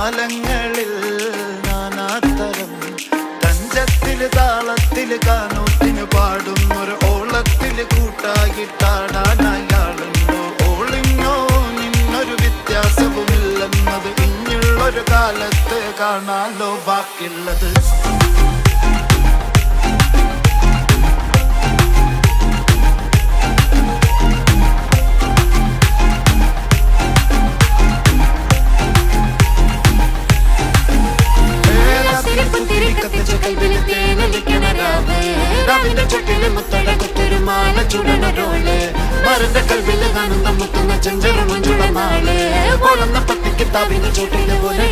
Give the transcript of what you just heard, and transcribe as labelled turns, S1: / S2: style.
S1: കാലങ്ങളിൽ നാനാതരം തഞ്ചത്തില് താളത്തില് കാനൂത്തിന് പാടുന്നൊരു ഓളത്തില് കൂട്ടായിട്ടാടാനയാളുണ്ടോ? ഓളിഞ്ഞോ നിന്നൊരു വ്യത്യാസവുമില്ലെന്നത് ഇനിയുള്ളൊരു കാലത്ത് കാണാലോ ബാക്കിയുള്ളത്. മരന്റെ കൽവില് കാണുന്ന മുത്തുന്ന ചെഞ്ചെറു മഞ്ചുള്ള നാള് പോളുന്ന പത്തിക്ക് താവിന് ചൂട്ടില് പോലെ